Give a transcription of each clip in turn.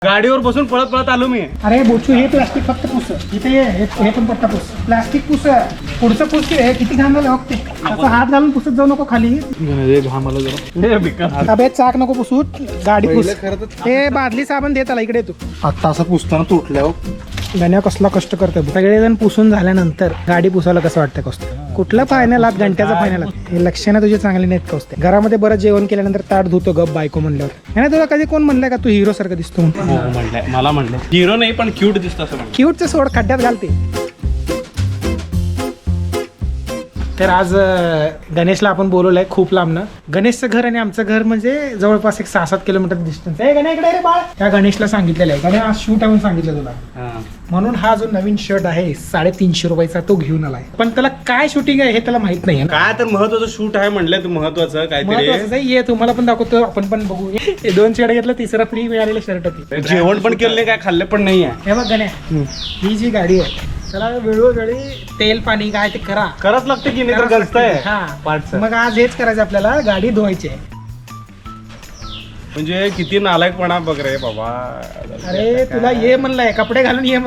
गाडीवर बसून पळत पळत आलो मी. अरे बोचू हे प्लास्टिक फक्त पुस इथे हे पण पट्टा पुस प्लास्टिक पुस पुढचं पुस हे किती घाण झालं बघते त्याचा हात घालून पुसत जाऊ नको खाली. अबे चाक नको पुसू गाडी पुस. हे बादली साबण देत आला इकडे तू आता असं पुसताना तुटल्यावर गाण्या कसला कष्ट करतोय सगळेजण पुसून झाल्यानंतर गाडी पुसायला कसं वाटतं कष्ट. कुठला फायनल आत घंट्याचा फायनल हे लक्षणं तुझी चांगली नाहीत का असते. घरामध्ये बरं जेवण केल्यानंतर ताट धुतो गप बायको म्हणल्यावर हे ना तुला कधी कोण म्हणलंय का तू हिरो सारखं दिसतो म्हणलंय मला म्हणलंय हिरो नाही पण क्यूट दिसतो असं म्हणलं. क्यूटचं सोड खड्ड्यात घालते. तर आज गणेशला आपण बोलवलंय खूप लांबनं. गणेशचं घर आणि आमचं घर म्हणजे जवळपास एक 6-7 किलोमीटर डिस्टन्स आहे. गणेश इकडे रे बाळ त्या गणेशला सांगितलेलं आहे गणेश आज शूट आहे सांगितलं तुला म्हणून हा जो नवीन शर्ट आहे 350 रुपयाचा तो घेऊन आलाय. पण त्याला काय शूटिंग आहे हे त्याला माहित नाही. काय तर महत्वाचं शूट आहे म्हणलंय तू महत्वाचं काहीतरी ये तुम्हाला पण दाखवतो आपण पण बघू. हे 2 शर्ट घेतलं तिसरा फ्री मिळालेलं शर्ट होती. जेवण पण केलं नाही काय खाल्लं पण नाही आहे. हे बघ गणेश ही जी गाडी आहे त्याला वेळोवेळी तेल पाणी काय ते कराच लागते की नाही तर गरजतंय. हा मग आज हेच करायचं आपल्याला गाडी धुवायची आहे. म्हणजे किती नालायकपणा बघ रे बाबा. अरे तुला ये म्हणलंय कपडे घालून ये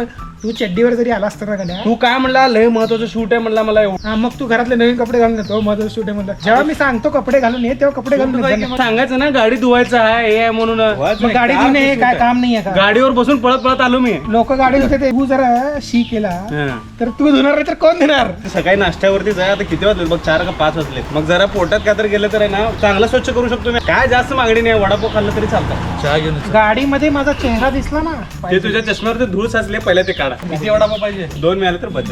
तू चड्डीवर जरी आला असता ना गण्या तू काय म्हणला लय महत्वाचं शूट आहे म्हणला मला हा मग तू घरातले नवीन कपडे घालून येतो महत्वाचं शूट आहे म्हणलं. जेव्हा मी सांगतो कपडे घालून ये तेव्हा कपडे घालून येतो. सांगायचं ना गाडी धुवायचं आहे हे आहे म्हणून. मग गाडी धुणे हे काय काम नाही आहे का. गाडीवर बसून पळत पळत आलो मी. लोक गाडी धुते ते तू जरा शी केला तर तू धुणार नाही तर कोण धुणार. सकाळी नाश्त्यावरती जाय आता किती वाजले बघ 4 का 5 वाजले. मग जरा पोटात काय तर गेलं तर आहे ना चांगलं स्वच्छ करू शकतो मी. काय जास्त मागणी नाही वडापाव खाल्लं तरी चालतं. चहा घेऊन गाडीमध्ये माझा चेहरा दिसला ना ते तुझ्या चष्म्यावरती धूळ साचले पहिला ते काढा. किती वडापाव पाहिजे 2 मिळाले तर बस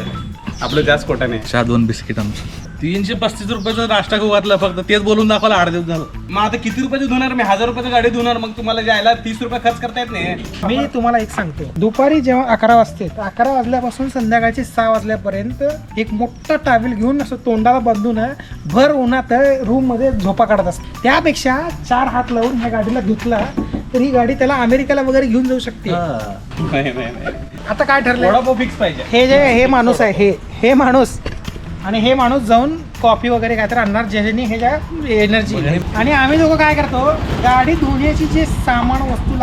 आपलं जास्त खोटा नाही. 2 बिस्किट आमचं 335 रुपयाचा नाश्ता खाऊ घातला फक्त तेच बोलून दाखवला 8 दिवस झालं. मग आता किती रुपयाची धुणार मी 1000 रुपयाची गाडी धुणार मग तुम्हाला जायला 30 रुपये खर्च करता येत नाही. मी तुम्हाला एक सांगतो दुपारी जेव्हा 11 वाजते 11 वाजल्यापासून संध्याकाळचे 6 वाजल्यापर्यंत एक मोठा टावेल घेऊन असं तोंडाला बांधून भर उन्हात रूम मध्ये झोपा काढत असते. त्यापेक्षा 4 हात लावून ह्या गाडीला धुतला तर ही गाडी त्याला अमेरिकेला वगैरे घेऊन जाऊ शकते. आता काय ठरलं वडापाव फिक्स पाहिजे. हे माणूस आहे हे माणूस आणि हे माणूस जाऊन कॉफी वगैरे काहीतरी आणणार ज्याने हे ज्या एनर्जी. आणि आम्ही दोघं काय करतो गाडी धुण्याची जे सामान वस्तू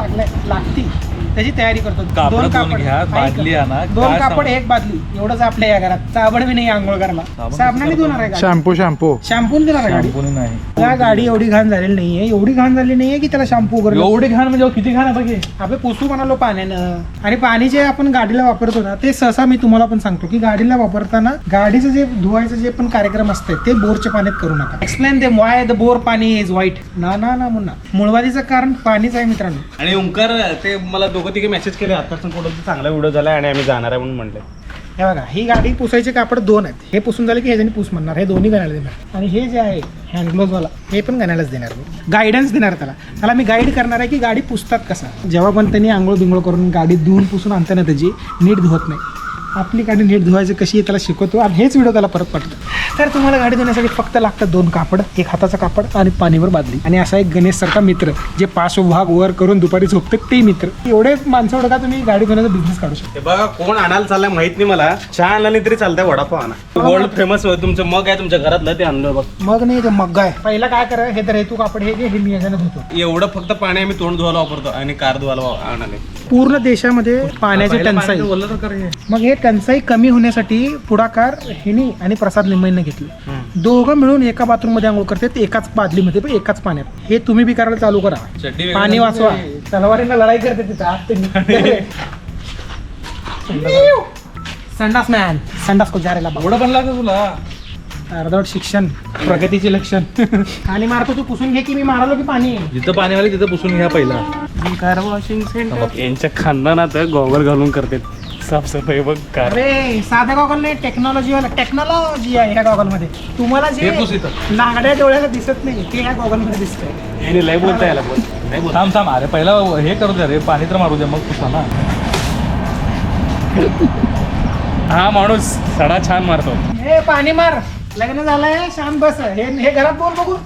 लागती त्याची तयारी करतो. 2 कापड दोन कापड 1 बादली एवढंच आपल्या या घरात. साबण बी नाही आंघोळ करायला साबणाने धुणार आहे. शॅम्पून धुणार आहे गाडी. त्या गाडी एवढी घाण झालेली नाहीये एवढी घाण झाली नाहीये की त्याला शॅम्पू वगैरे एवढी घाण म्हणजे किती घाण आहे बघे. आपण पुसू म्हणालो पाण्यानं. आणि पाणी जे आपण गाडीला वापरतो ना ते सहसा मी तुम्हाला पण सांगतो की गाडीला वापरताना गाडीचं जे धुवायचं जे पण कार्यक्रम असते ते बोरच्या पाण्यात करू नका. Explain they why the bore पाणी इज व्हाईट ना मुन्ना. मुळवादीचं कारण पाणीच आहे मित्रांनो. आणि ओंकार ते मला 2-3 मेसेज केले आता कुठं चांगला व्हिडिओ झाला आणि आम्ही जाणार आहे म्हणून म्हणले. हे बघा ही गाडी पुसायचे कापड 2 आहेत. हे पुसून झाले की हे जणी पुस म्हणणार हे दोन्ही गणायला देणार. आणि हे जे आहे हँडग्लोव्ह वाला हे पण गणायलाच देणार. गायडन्स देणार त्याला मी गाईड करणार आहे की गाडी पुसतात कसा. जेव्हा पण त्यांनी आंघोळ बिंघोळ करून गाडी धुवून पुसून आणताना त्याची नीट धुवत नाही. आपली गाडी नीट धुवायची कशी आहे त्याला शिकवतो आणि हेच व्हिडिओ त्याला परत पाठवतो. तर तुम्हाला गाडी धुण्यासाठी फक्त लागतात 2 कापड 1 हाताचा कापड आणि पाणीवर बादली. आणि असा एक गणेश सारखा मित्र जे पार्श्वभाग वर करून दुपारी झोपते ते मित्र. एवढे माणसं का तुम्ही गाडी धुण्याचा बिझनेस काढू शकता. बघा कोण आणायला चाललाय माहित नाही मला. चहा आणला नाही तरी चालतंय वडापाव आणा. वर्ल्ड फेमस तुमचं मग आहे तुमच्या घरातलं ते आणलं बघ. मग नाही ते मग आहे पहिला काय करा हे तर हे तू कापड हे मी याच्यानं धुतो. एवढं फक्त पाणी आम्ही तोंड धुवायला वापरतो आणि कार धुवायला आणले. पूर्ण देशामध्ये पाण्याची टंचाई मग हे टंचाई कमी होण्यासाठी पुढाकार हिनी आणि प्रसाद लिंबाईंना घेतले. दोघं मिळून एका बाथरूम मध्ये आंघोळ करतात एकाच बादलीमध्ये पण एकाच पाण्यात. हे तुम्ही बी करायला चालू करा. पाणी वाचवा. तलवारीला लढाई करते तिथं. संडास मॅन संडास को जारेला एवढं पण लागतं तुला. अर्धवट शिक्षण प्रगतीचे लक्षण. आणि मारतो तू पुसून घे की मी मारलो की पाणी. जिथं पाणी आले तिथं पुसून घ्या पहिला. कार वॉशिंग सेंटर यांच्या खानदानात गॉगल घालून करते साफसफाई बघ. अरे साध्या गॉगल नाही टेक्नॉलॉजी आहे ह्या गॉगल मध्ये. तुम्हाला जे नागड्या डोळ्याला दिसत नाही ते ह्या गॉगल मध्ये दिसतंय. लय बोलता याला बोल. थांब अरे पहिला हे करू द्या रे पाणी तर मारू द्या मग पुसा ना. हा माणूस सडा छान मारतो. हे पाणी मार लग्न झालंय शांत बस. हे घरात बोल बघू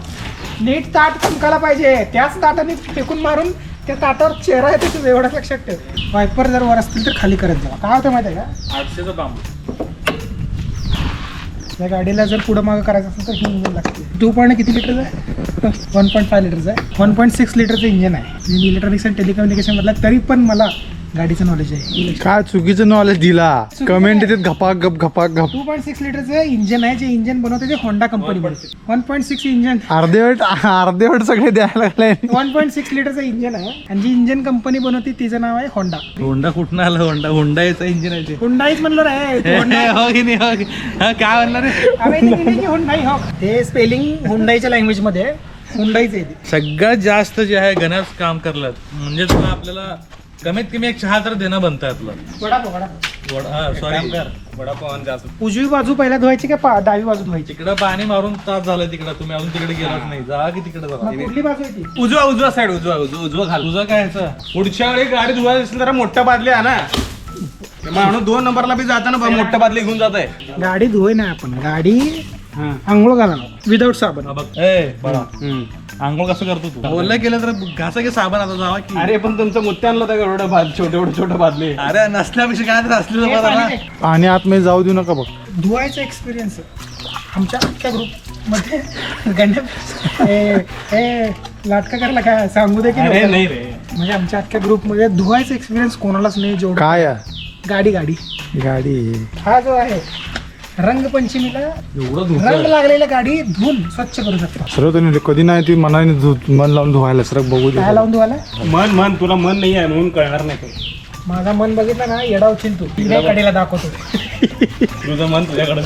नीट ताट चमकायला पाहिजे. त्याच ताटाने फेकून मारून त्या ताटावर चेहरा येते तुझं एवढंच लक्षात ठेव. वायपर जर वर असतील तर खाली करत जा. काय होतं माहिती आहे का 800चं बांबू. या गाडीला जर पुढं मागं करायचं असेल तर ही लागते. 2 किती लिटर आहे बघतो 1.5 लिटरचं आहे, 1.6 लिटरचं इंजिन आहे. मी इलेक्ट्रॉनिक्स अँड टेलिकम्युनिकेशन मधला, तरी पण मला गाडीचं नॉलेज आहे. काय चुकीचं नॉलेज दिला. कमेंट येतात घपाक गप 2.6 लिटरचं इंजिन आहे, जे इंजिन बनवते ते होंडा कंपनी बनवते. 1.6 इंजिन, अर्धेवट सगळे द्यायला लागले. 1.6 लिटरचं इंजिन आहे आणि जी इंजिन कंपनी बनवते तिचं नाव आहे होंडा. होंडा कुठं आलं? होंडा याचा इंजिन आहे ते. हुंडाईच म्हणलं रे तू, Honda. हो की नाही, हो की? हा, काय म्हणणार रे? अबे ते की नाही की हुंडाई हो, ते स्पेलिंग हुंडाईच्या लँग्वेज मध्ये हुंडाईच आहे ते. सगळ्यात जास्त जे आहे गण्यास काम करलं म्हणजे तुला आपल्याला कमीत कमी एक चहा तर देणं बनतं आपलं. सॉरी, वडापाव जास्त. उजवी बाजू पहिला धुवायची का डावी बाजू धुवायची? तिकडं पाणी मारून तास झालं तिकडं. तुम्ही अजून तिकडे गेलाच नाही. जा की तिकडे जा. मग कुठली बाजू आहे ती? उजवा साईड, उजवा घाल. तुझं काय ह्याचं? पुढच्या वेळी गाडी धुवायची असेल तर मोठ्या बादली आहे ना, माणूस 2 नंबरला बी जाताना मोठ्या बादली घेऊन जात आहे. गाडी धुवय ना आपण, गाडी आंघोळ घाला विदाऊट साबण. हा बघ, ए बघा, आंघोळ कसं करतो तू? बोललं केलं तर घासा की साबण आता जावा की. अरे पण तुमचं मुत्ते आणलं होतं एवढं छोटं बादली. अरे नसल्यापेक्षा काय तर असलेलं हे बरं पाणी ना. नाही. आणि आतमध्ये जाऊ देऊ नका बघ. धुवायचा एक्सपिरियन्स आमच्या अख्ख्या ग्रुप मध्ये नाटकं करायला काय सांगू दे की अरे नको? नाही रे, म्हणजे आमच्या अख्ख्या ग्रुप मध्ये धुवायचा एक्सपिरियन्स कोणालाच नाही जेवढं. काय गाडी गाडी हा जो आहे रंगपंचमीला एवढं रंग लागलेल्या गाडी धुवून स्वच्छ करू शकतो. सर्व तुम्ही कधी नाही ती मनाने मन लावून धुवायला सर बघू दे. काय लावून धुवायला? मन तुला मन नाही आहे म्हणून कळणार नाही ते. माझा मन बघितलं ना येडावशील तू. तिकडे कडेला दाखवतो. तुझं मन तुझ्याकडे.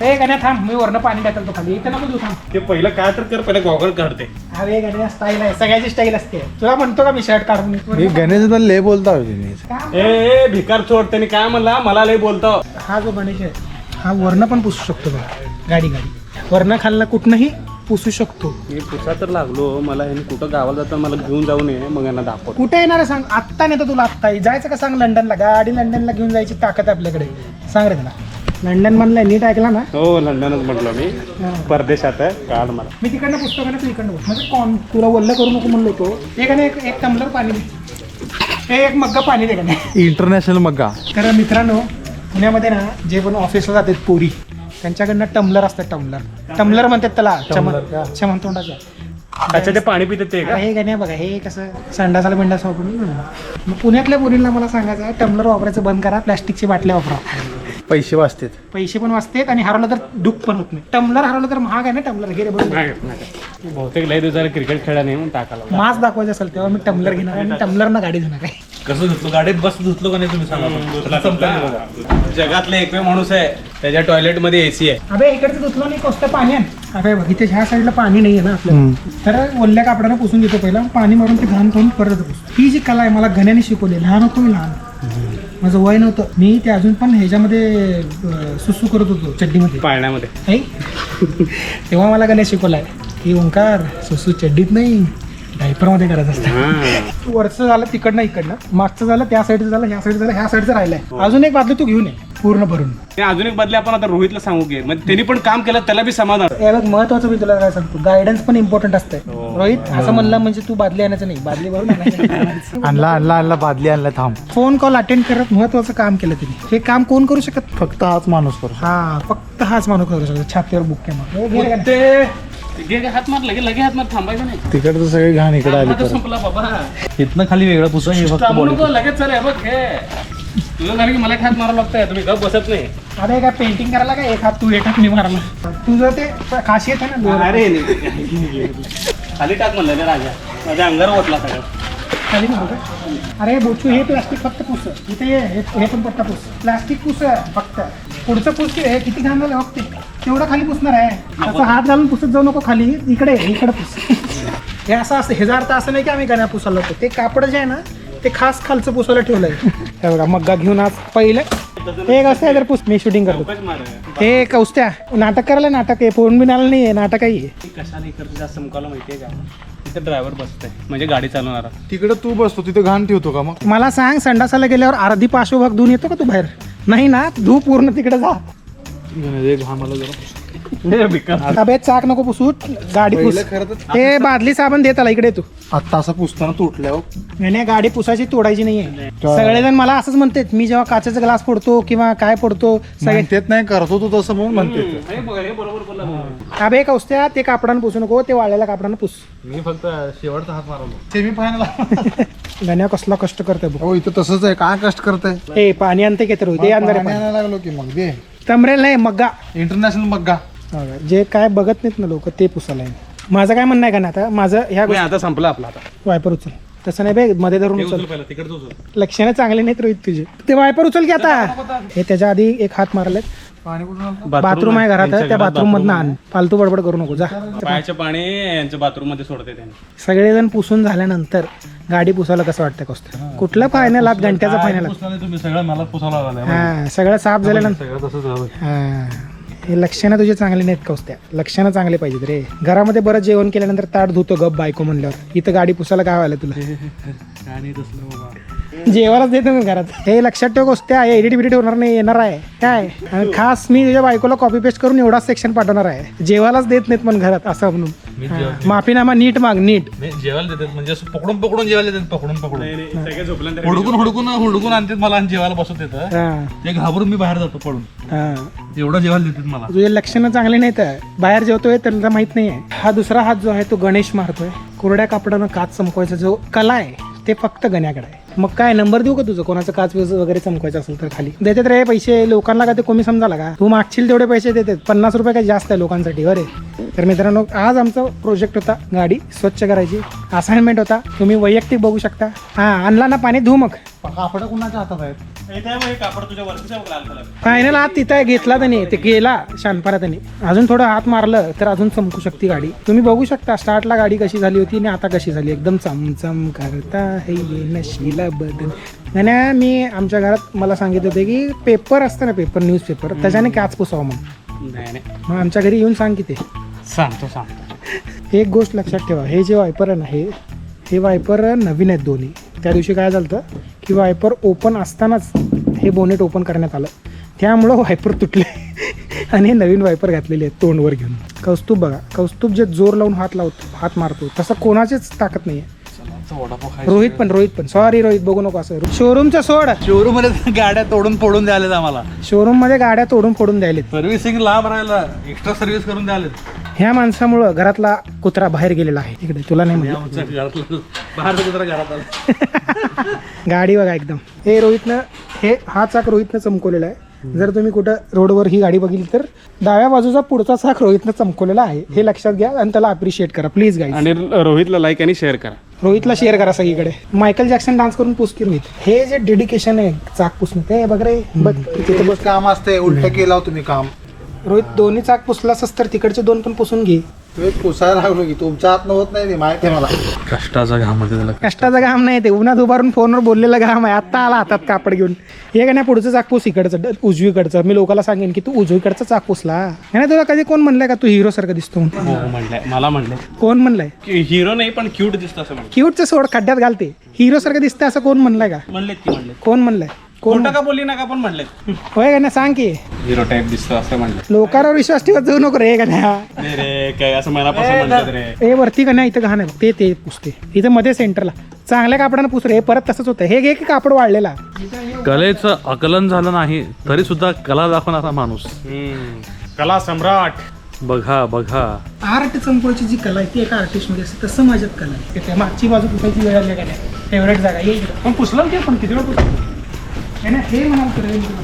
ए गण्या थांब, मी वरनं पाणी टाकतो खाली. इथं नको तू थांब. ते पहिलं काय तर कर, पहिलं गॉगल काढते. अरे गण्या स्टाईल आहे, सगळ्याची स्टाईल असते. तुला म्हणतो का मी शर्ट काढून? मी गणेश लय बोलता होते. का? ए भिकार चोड, त्यांनी काय म्हणला, मला लय बोलतो. हा जो गणेश आहे हा वरनं पण पुसू शकतो बघा. गाडी वरनं खालनं कुठनंही पुसू शकतो. मी पुसा तर लागलो, मला ह्यांनी कुठं गावाला जाताना मला घेऊन जाऊ नये, मग यांना दाखवतो. कुठे येणार आहे सांग? आत्ता नेतो तुला. आत्ता जायचं का सांग? लंडनला. गाडी लंडनला घेऊन जायची ताकद आहे आपल्याकडे. सांग रे तुला. लंडन म्हणलंय, नीट ऐकला ना? हो लंडनच म्हटलं मी, परदेशात आहे. काढ मला. मी तिकडनं पुस्तक ना, तू इकडनं बघ. म्हणजे कोण तुला वल्ल करू नको म्हणलो होतो. एक टम्लर पाणी दे, एक मग्गा पाणी दे का नाही. इंटरनॅशनल मग्गा. तर मित्रांनो, पुण्यामध्ये ना जे पण ऑफिसला जातात पोरी, त्यांच्याकडनं टम्लर असतात. टम्लर म्हणतात त्याला, चमन तोंडाचा. अच्छा, ते पाणी पिते ते का? हे गाणे बघा, हे कसं संडासाला बिंडास वापरून. मग पुण्यातल्या पोरींना मला सांगायचं आहे, टम्लर वापरायचं बंद करा, प्लॅस्टिकची बाटल्या वापरा. पैसे वाचतात. पैसे पण वाचतात आणि हरवलं तर दुःख पण होत नाही. टम्लर हरवलं तर महाग आहे ना टम्लर. घे रे बघ. बहुतेक लय दिवसाला क्रिकेट खेळा नाही म्हणून टाकायला. मास दाखवायचं असेल तेव्हा मी टम्लर घेणार आहे आणि टम्लरनं गाडी घेणार आहे. कसं धुतलो? गाडीत बस धुतलो का नाही तुम्ही सांगा. जगातले एकमेव माणूस आहे त्याच्या टॉयलेट मध्ये एसी आहे. अबे इकडचं धुतलं नाही, कोसतं पाणी आहे. अबे बघ, इथे ह्या साईडला पाणी नाही आहे ना आपल्याला. तर ओल्या कापडानं पुसून घेतो पहिला, पाणी मारून ते घाण करून परत पुसतो. ही जी कला आहे मला गण्याने शिकवली. लहान होतो मी, लहान माझं वय नव्हतं, मी ते अजून पण ह्याच्यामध्ये सुसू करत होतो चड्डीमध्ये, पाळण्यामध्ये. नाही तेव्हा मला गणेश शिकवलाय की ओंकार सुसू चड्डीत नाही डायपरमध्ये करायचं असतं. वरचं झालं तिकडनं इकडनं, मागचं झालं त्या साईडचं झालं, ह्या साईड झालं, ह्या साईडचं राहिलंय. अजून एक बादली तू घेऊन ये पूर्ण भरून. ते अजून एक बदले आपण आता रोहितला सांगू की, म्हणजे त्यांनी पण काम केलं, त्याला बी समाधान. हे बघ महत्वाचं मी तुला काय सांगतो, गायडन्स पण इम्पॉर्टंट असतंय. रोहित असं म्हणलं म्हणजे तू बादली आणायचं नाही, बादली भरून आणायचं. आणला बादली आणला. थांब. फोन कॉल अटेंड करत महत्वाचं काम केलं त्यांनी. हे काम कोण करू शकत? फक्त हाच माणूस करू. हा, फक्त हाच माणूस करू शकतो. छातीवर बुक्के मार. ते हात मार, लगे हात मार, थांबायचं नाही. तिकडचं सगळे घाण इकडे आली परत. संपला बाबा. इथनं खाली वेगळं पुसा. हे फक्त थांबू बॉडी. नको, लगेच चालेल. हे बघ, हे तुझं झालं की मला एक हात मारावं लागतंय. तुम्ही गप बसत नाही. अरे काय पेंटिंग करायला काय एक हात तू एक हात मी मारला. तुझं ते खासियत आहे ना. अरे खाली टाक म्हणलं रे राजा, माझ्या अंगावर ओतला सगळं. खाली मारू का? अरे बोचू, हे प्लास्टिक फक्त पुस. इथे हे पण पट्टा पुस. प्लास्टिक पुस फक्त. पुढचं पुस. हे किती घाण झालं बघते. तेवढं खाली पुसणार आहे. असं हात घालून पुसत जाऊ नको खाली. इकडे पुस. हे असं असतं. ह्याचा अर्थ असं नाही की आम्ही गण्या पुसायला होतो. ते कापड जे आहे ना ते खास खालचं पुसायला ठेवलंय. हे बघा, मग्गा घेऊन आज पहिलं एक असतं तर पुस. मी शूटिंग करतो. हे कौस्त्या नाटक करायला. नाटक आहे, फोन बिन आलं नाही, नाटक आहे. कशा नाही करतो जास्त मुकाला माहितीये का? तिथे ड्रायव्हर बसतोय म्हणजे गाडी चालवणारा. तिकडे तू बसतो, तिथे घाण ठेवतो का मग? मला सांग, संडासाला गेल्यावर अर्धी पार्श्वभाग धुवून येतो का तू बाहेर? नाही ना, धू पूर्ण तिकडे जा. घाण मला जरा. अबे चाक नको पुसू, गाडी पुस. हे बादली साबण देत आला, इकडे तू. आता असं पुसताना तुटल्यावर नाही, गाडी पुसायची, तोडायची नाहीये. सगळेजण मला असंच म्हणतात, मी जेव्हा काचेचा ग्लास फोडतो किंवा काय फोडतो, सगळे तेच नाही करतो तू तसं म्हणून म्हणते. हे बरोबर बोलला. अबे कौस्त्या ते कापडानं पुसू नको, ते वाळलेल्या कापडानं पुस. मी फक्त शेवटचा हात मारवलो. सेमीफायनल गण्या कसला कष्ट करतोय बघ. हो इथं तसंच आहे. काय कष्ट करताय? ए पाणी आणते की तर ते अंधारे पाण्याला लागलो की मग दे तमरेल नाही मग्गा. इंटरनॅशनल मग्गा. जे काय बघत नाहीत ना लोक ते पुसायला आहे. माझं काय म्हणणं आहे का ना आता माझं ह्या नाही, आता संपलं आपलं आता. वायपर उचल. तसं नाही बे मध्ये धरून उचल. पहिला तिकडचं उचल. लक्षणं चांगले नाहीत रोहित तुझे. ते वायपर उचल की आता. हे त्याच्या आधी एक हात मारले. पाणी कुठून आणलं? बाथरूम आहे घरात, त्यांच्या त्या घरात बाथरूम मधनं आण. फालतू बडबड करू नको जा. पायाचं पाणी यांच्या बाथरूम मध्ये सोडते त्यांनी. सगळेजण पुसून झाल्यानंतर गाडी पुसायला कसं वाटतं कसं? कुठलं फायनल आत घंट्याचा फायनल आत? पुसला नाही तुम्ही सगळं मला पुसावं लागलं. हा सगळं साफ झाल्यानंतर सगळं तसंच झालं. हा हे लक्षणं तुझे चांगले नाहीत कौस्त्या. लक्षणं चांगले पाहिजेत रे. घरामध्ये बरं जेवण केल्यानंतर ताट धुतो गप बायको म्हणल्यावर. इथं गाडी पुसायला काय व्हायला तुला? काय नाही तसलं बाबा. जेवायलाच देतो मी घरात. हे लक्षात ठेव कौस्त्या, एडिट बिडिट होणार नाही, येणार आहे काय. आणि खास मी तुझ्या बायकोला कॉपी पेस्ट करून एवढाच सेक्शन पाठवणार आहे. जेवायलाच देत नाहीत पण घरात असं म्हणून. मी माफीनामा नीट माग नीट. जेवायला देतात म्हणजे असं पकडून जेवायला देतात. पकडून सगळे झोपल्यानंतर हुडकून आणतात मला आणि जेवायला बसवत येतं. हा ते घाबरून मी बाहेर जातो पडून. हा एवढं जेवायला देतात मला. तुझे लक्षणं चांगले नाहीत. बाहेर जेवतोय त्यांना माहित नाहीये. हा दुसरा हात जो आहे तो गणेश मारतोय. कोरड्या कापडानं काच चमकवायचा जो कला आहे ते फक्त गण्याकडे आहे. मग काय नंबर देऊ का तुझं? कोणाचं काच वगैरे चमकवायचं असेल तर खाली देतात रे पैसे. लोकांना का ते कमी समजाला का? तू मागशील तेवढे पैसे देतात. 50 रुपये काय जास्त आहे लोकांसाठी अरे. तर मित्रांनो आज आमचा प्रोजेक्ट होता गाडी स्वच्छ करायची. असाइनमेंट होता. तुम्ही वैयक्तिक बघू शकता. हा आणला ना पाणी धुऊ मग. कापडं कुणाच्या हातात आहेत? कापड तुझ्या वरतीच आहे बघ, लाल कलर. फायनल हात तिथं आहे, घेतला त्याने. ते गेला शानपारा त्याने. अजून थोडं हात मारलं तर अजून चमकू शकते गाडी. तुम्ही बघू शकता स्टार्टला गाडी कशी झाली होती आणि आता कशी झाली. एकदम चमचम करता है ये नशीला बदन. आणि मी आमच्या घरात मला सांगितलं होते की पेपर असतं ना, पेपर न्यूजपेपर त्याच्याने काच पुसावं म्हणून. नाही मग आमच्या घरी येऊन सांग की ते. सांगतो. एक गोष्ट लक्षात ठेवा, हे जे वायपर आहे ना हे वायपर नवीन आहेत दोन्ही. त्या दिवशी काय झालं होतं की वायपर ओपन असतानाच हे बोनेट ओपन करण्यात आलं. त्यामुळं वायपर तुटले आणि नवीन वायपर घातलेले आहेत तोंडवर घेऊन. कौस्तुभ बघा, कौस्तुभ जे जोर लावून हात मारतो तसं कोणाचीच ताकद नाही आहे. रोहित पण सॉरी रोहित, बघू नको असं. शोरूमचं सोड. शोरूम मध्ये गाड्या तोडून फोडून द्यायला आम्हाला. शोरूम मध्ये गाड्या तोडून फोडून द्यायलेत. सर्व्हिसिंग लांब राहायला एक्स्ट्रा सर्व्हिस करून द्यायला. ह्या माणसामुळं घरातला कुत्रा बाहेर गेलेला आहे. इकडे तुला नाही म्हणलं. बाहेर कुत्रा घरात आला. गाडी बघा एकदम. हे रोहितनं हा चाक रोहितनं चमकवलेला आहे. जर तुम्ही कुठं रोडवर ही गाडी बघितली तर डाव्या बाजूचा पुढचा चाक रोहितनं चमकवलेला आहे. हे लक्षात घ्या आणि त्याला अप्रिशिएट करा प्लीज गाईज. आणि रोहितला लाईक आणि शेअर करा. रोहितला शेअर करा सगळीकडे. मायकल जॅक्सन डान्स करून पुस की रोहित. हे जे डेडिकेशन आहे चाक पुसणं ते बघ रे. बघ तिथे बघ. काम असते उलट केलं तुम्ही काम. रोहित दोन्ही चाक पुसलासच तर तिकडचे दोन पण पुसून घे. तुम्ही पुसायला लागलो की तुमच्या हात होत नाही ते माहिती आहे मला. कष्टाचा घाम मध्ये त्याला. कष्टाचा घाम नाही ते, उन्हात उभारून फोनवर बोललेला घाम आहे. आत्ता आला हातात कापड घेऊन. हे का नाही पुढचं चाक पुस इकडचं उजवीकडचं. मी लोकांना सांगेन की तू उजवीकडचं चाक पुसला. नाही तुला कधी कोण म्हणलंय का तू हिरो सारखं दिसतो म्हणून? हो म्हणलंय, मला म्हणलंय कोण म्हणलंय? हिरो नाही पण क्यूट दिसतं असं म्हणलं. क्यूटचं सोड, खड्ड्यात घालते. हिरो सारखं दिसतं असं कोण म्हणलंय का? म्हणले कोण म्हणलंय? कोण खोटं का बोलली नका पण म्हणले. होय का नाही सांग की. हिरो टाईप दिसतो असं म्हणलं. लोकांवर विश्वास ठेवत जाऊ नको रे का नाही. नाही रे काय असं मनापासून म्हणतात रे. ए वरती का नाही इथं घाण आहे ते पुसते. इथं मध्ये सेंटरला चांगल्या कापडानं पुस रे. परत तसंच होतं. हे घे की कापड वाढलेला. कलेचं आकलन झालं नाही तरी सुद्धा कला दाखवणारा माणूस. कला सम्राट. बघा आर्ट चमकवायची जी कला आहे ती एका आर्टिस्ट मध्ये असते. तसं माझ्यात कला आहे. त्या मागची बाजू पुसायची वेळ आली का नाही. फेवरेट जागा येईल पण पुसलं की पण किती वेळ पुसलं हे म्हणाल.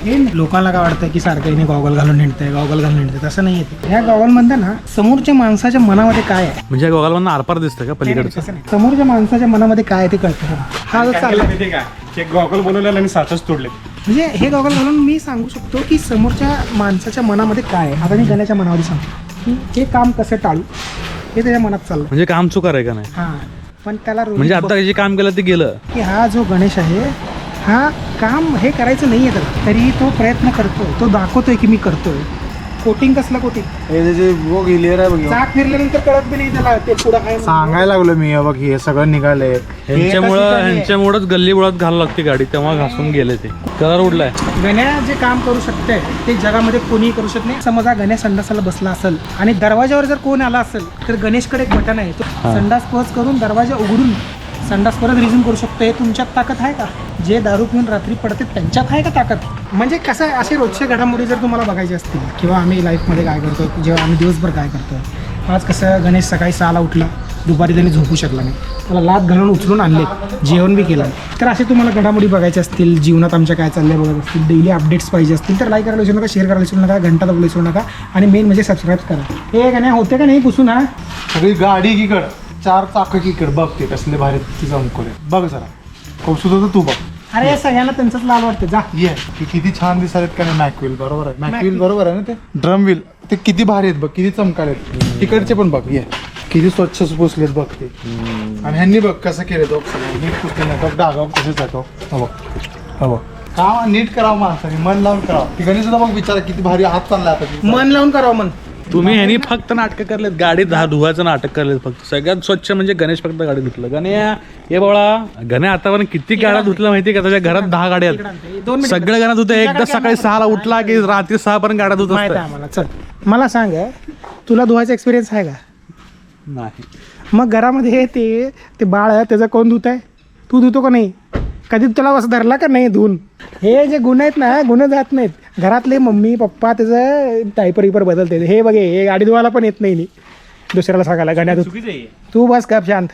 हे लोकांना काय वाटतं की सारखं हिने गॉगल घालून हिंडतंय तसं नाही येते. ह्या गॉगल मध्ये ना समोरच्या माणसाच्या मनामध्ये काय आहे म्हणजे गोगालवांना आरपार दिसतं का पलीकडचं? तसं नाही. समोरच्या माणसाच्या मनामध्ये काय आहे ते कळतं. हा जो चालला माहिती का एक गॉगल बोलवलेला आणि सातच तोडले. म्हणजे हे गॉगल घालून मी सांगू शकतो की समोरच्या माणसाच्या मनामध्ये काय आहे. आता मी गण्याच्या मनामध्ये सांगतो की हे काम कसं टाळू हे त्याच्या मनात चाललं. म्हणजे काम चुकार आहे का नाही? हां पण त्याला म्हणजे आता जे काम केलं ते गेलं. की हा जो गणेश आहे हा काम हे करायचं नाही आहे त्याला तरी तो प्रयत्न करतोय. तो दाखवतोय की मी करतोय. कोटिंग कसलं कोटिंग हे जे बघ क्लिअर आहे बघ. चाक फिरल्यानंतर कळत बी नाही त्याला ते पुढं काय. सांगायला लागलो मी बघ हे सगळं निघालंय. ह्यांच्यामुळेच गल्ली बुळात घालावं लागते गाडी तेव्हा घासून गेले ते. कलर उडलाय. गण्या जे काम करू शकते ते जगामध्ये कोणीही करू शकत नाही. समजा गणेश संडासाला बसला असेल आणि दरवाजावर जर कोण आला असेल तर गणेशकडे एक बटन आहे. तो संडास पच करून दरवाजा उघडून संडास परत रिझ्यूम करू शकतो. हे तुमच्यात ताकद आहे का? जे दारू पिऊन रात्री पडते त्यांच्यात आहे का ताकद? म्हणजे कसं आहे, असे रोजच्या घडामोडी जर तुम्हाला बघायचे असतील किंवा आम्ही लाईफमध्ये काय करतो, जेव्हा आम्ही दिवसभर काय करतो. आज कसं गणेश सकाळी 6ला उठला, दुपारी त्यांनी झोपू शकला नाही, त्याला लात घालून उचलून आणले, जेवण बी केलं. तर असे तुम्हाला घडामोडी बघायचे असतील, जीवनात आमच्या काय चाललंय बघत असतील, डेली अपडेट्स पाहिजे असतील तर लाईक करायला विसरू नका, शेअर करायला विसरू नका, घंटा दाबायला विसरू नका आणि मेन म्हणजे सबस्क्राईब करा. हे का नाही होते का नाही पुसून? हा सगळी गाडी एकीकडं, 4 चाकं एकीकडे बघ ते कसले भारी ती चमकोले. बघ जरा कौशुक होतं तू बघ. अरे सगळ्यांना त्यांचंच लाल वाटतं. जा ये की किती छान दिसालेत का नाही. मॅकविल बरोबर आहे, मॅकविल बरोबर आहे ना. ते ड्रम व्हील ते किती भारी आहेत बघ, किती चमकालेत. तिकडचे पण बघ, ये किती स्वच्छ पुसलेत बघ ते. आणि ह्यांनी बघ कसं केलं तो नीट पुसले नाही बघ, डागाव कसे जातो. हो का नीट करावं माणसाने, मन लावून करावं. ती गणेश सुद्धा बघ विचारा किती भारी हात चालला आता. मन लावून करावं मन. तुम्ही ह्यांनी फक्त नाटकं करलेत, गाडी धुवायचं नाटक करलेत फक्त. सगळ्यात स्वच्छ म्हणजे गणेश फक्त गाडी धुतलं. गण्या ये बोळा, गण्या आतापर्यंत किती गाड्या धुतल्या माहिती का? त्याच्या घरात 10 गाड्या आहेत. सगळ्या गाड्या धुते. एकदा सकाळी 6ला उठला की रात्री 6 पर्यंत गाड्या धुत माहिती आहे आम्हाला. चल मला सांग, तुला धुवायचा एक्सपिरियन्स आहे का? नाही. मग घरामध्ये ते बाळ आहे त्याचं कोण धुत आहे? तू धुतो का नाही? कधी तुला असं धरला का नाही धुवून? हे जे गुन्हे आहेत ना, गुन्हे जात नाहीत. घरातले मम्मी पप्पा त्याचं डायपर विपर बदलते. हे बघे, हे गाडी धुवायला पण येत नाही दुसऱ्याला सांगायला गण्या तू बस का शांत.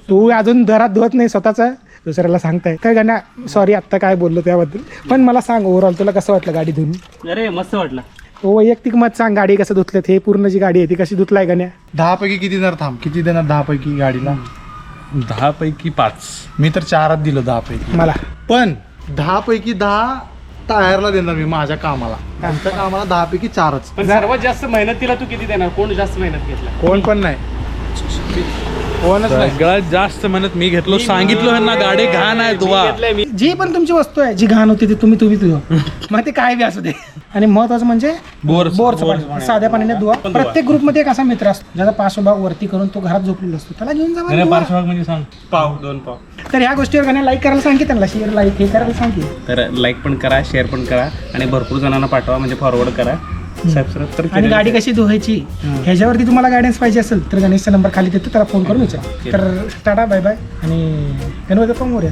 तू अजून घरात धुवत नाही स्वतःचं, दुसऱ्याला सांगताय काय गण्या? सॉरी आत्ता काय बोललो त्याबद्दल. पण मला सांग ओव्हरऑल तुला कसं वाटलं गाडी धुवून? अरे मस्त वाटलं. तो वैयक्तिक मत सांग, गाडी कसं धुतलं? हे पूर्ण जी गाडी आहे ती कशी धुतलाय गण्या? 10 पैकी किती देणार? थांब, किती देणार 10 पैकी गाडीला? 10 पैकी 5. मी तर 4च दिलं 10 पैकी. मला पण 10 पैकी 10 टायरला देणार मी माझ्या कामाला. आमच्या कामाला 10 पैकी 4च. पण सर्वात जास्त मेहनतीला तू किती देणार? कोण जास्त मेहनत घेतला? कोण पण नाही, कोणच नाही. सगळ्यात जास्त मेहनत मी घेतलो. सांगितलं ह्यांना गाडी घाण आहे धुवा. जी पण तुमची वस्तू आहे जी घाण होती ती तुम्ही धुवा. मग ते काय बी असू दे. आणि महत्वाचं म्हणजे बोरचं पाणी साध्या पाण्याने धुवा. प्रत्येक ग्रुपमध्ये एक असा मित्र असतो ज्याचा पार्श्वभाग वरती करून तो घरात झोपलेला असतो, त्याला घेऊन जा. पार्श्वभाग म्हणजे सांग. पाव 2 पाव. तर ह्या गोष्टीवर गाणे लाईक करायला सांग की त्यांना, शेअर लाईक हे करायला सांग की. तर लाईक पण करा, शेअर पण करा आणि भरपूर जणांना पाठवा, म्हणजे फॉरवर्ड करा. सबस्क्राईब तर आणि गाडी कशी धुवायची ह्याच्यावरती तुम्हाला गायडन्स पाहिजे असेल तर गणेशचा नंबर खाली देतो, त्याला फोन करून विचार. तर टाटा बाय बाय आणि गणपती पण मोरया.